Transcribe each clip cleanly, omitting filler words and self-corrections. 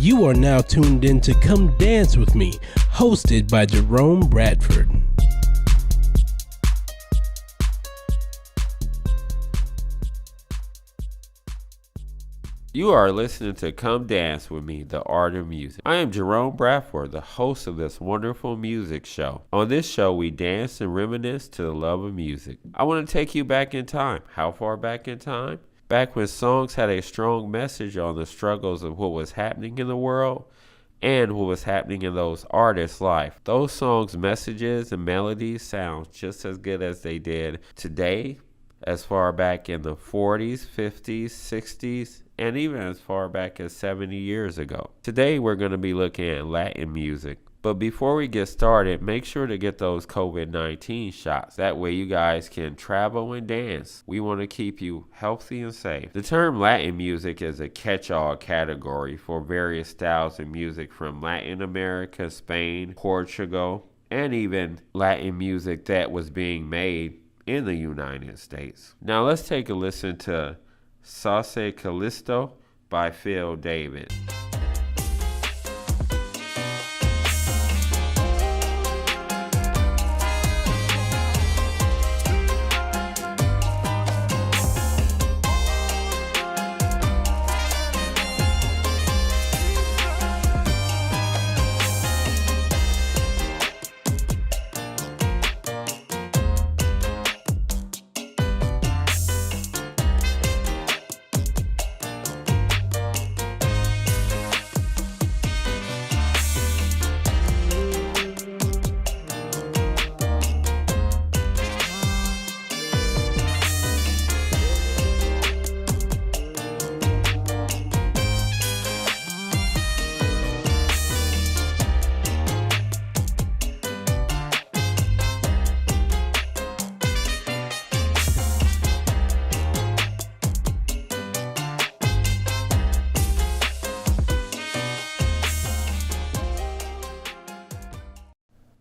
You are now tuned in to Come Dance With Me, hosted by Jerome Bradford. You are listening to Come Dance With Me, the art of music. I am Jerome Bradford, the host of this wonderful music show. On this show, we dance and reminisce to the love of music. I want to take you back in time. How far back in time? Back when songs had a strong message on the struggles of what was happening in the world and what was happening in those artists' life. Those songs' messages and melodies sound just as good as they did today, as far back in the 40s, 50s, 60s, and even as far back as 70 years ago. Today we're going to be looking at Latin music. But before we get started, make sure to get those COVID-19 shots. That way you guys can travel and dance. We want to keep you healthy and safe. The term Latin music is a catch-all category for various styles of music from Latin America, Spain, Portugal, and even Latin music that was being made in the United States. Now let's take a listen to Sauce Callisto by Phil David.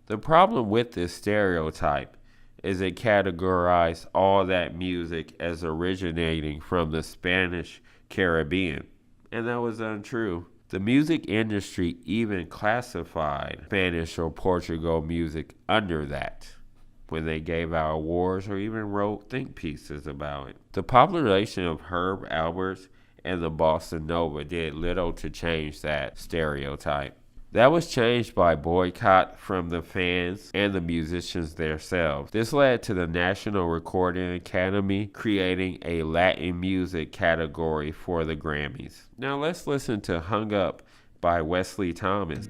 The problem with this stereotype is it categorized all that music as originating from the Spanish Caribbean, and that was untrue. The music industry even classified Spanish or Portugal music under that when they gave out awards or even wrote think pieces about it. The popularization of Herb Alberts and the bossa nova did little to change that stereotype. That was changed by boycott from the fans and the musicians themselves. This led to the National Recording Academy creating a Latin music category for the Grammys. Now let's listen to Hung Up by Wesley Thomas.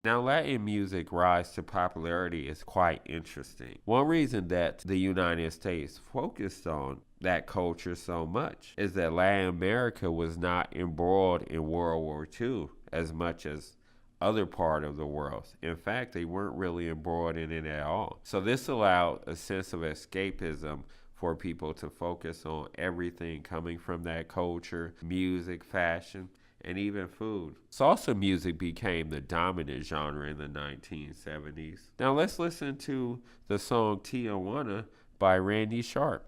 Now, Latin music rise to popularity is quite interesting. One reason that the United States focused on that culture so much is that Latin America was not embroiled in World War II as much as other part of the world. In fact, they weren't really embroiled in it at all. So this allowed a sense of escapism for people to focus on everything coming from that culture, music, fashion, and even food. Salsa music became the dominant genre in the 1970s. Now let's listen to the song Tijuana by Randy Sharp.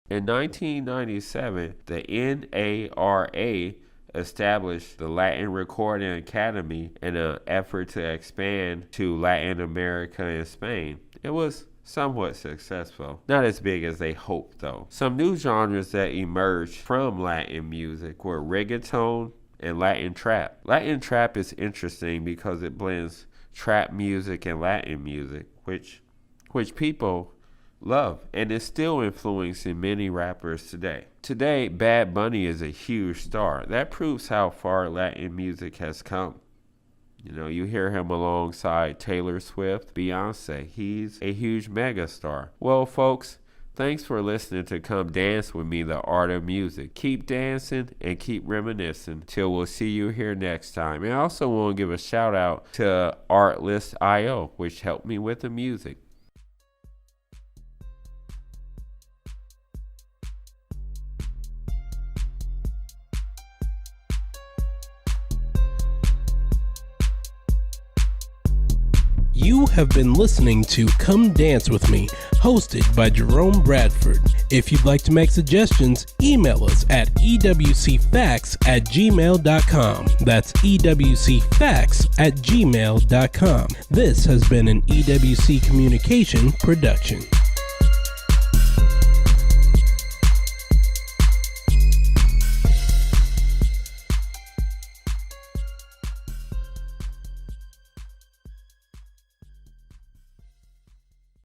In 1997, the NARA established the Latin Recording Academy in an effort to expand to Latin America and Spain. It was somewhat successful. Not as big as they hoped, though. Some new genres that emerged from Latin music were reggaeton and Latin trap. Latin trap is interesting because it blends trap music and Latin music, which people love, and is still influencing many rappers today. Today, Bad Bunny is a huge star. That proves how far Latin music has come. You know, you hear him alongside Taylor Swift, Beyonce. He's a huge megastar. Well, folks, thanks for listening to Come Dance With Me, The Art of Music. Keep dancing and keep reminiscing till we'll see you here next time. And I also want to give a shout out to Artlist.io, which helped me with the music. You have been listening to Come Dance With Me, hosted by Jerome Bradford. If you'd like to make suggestions, email us at ewcfacts@gmail.com. That's ewcfacts@gmail.com. This has been an EWC Communication production.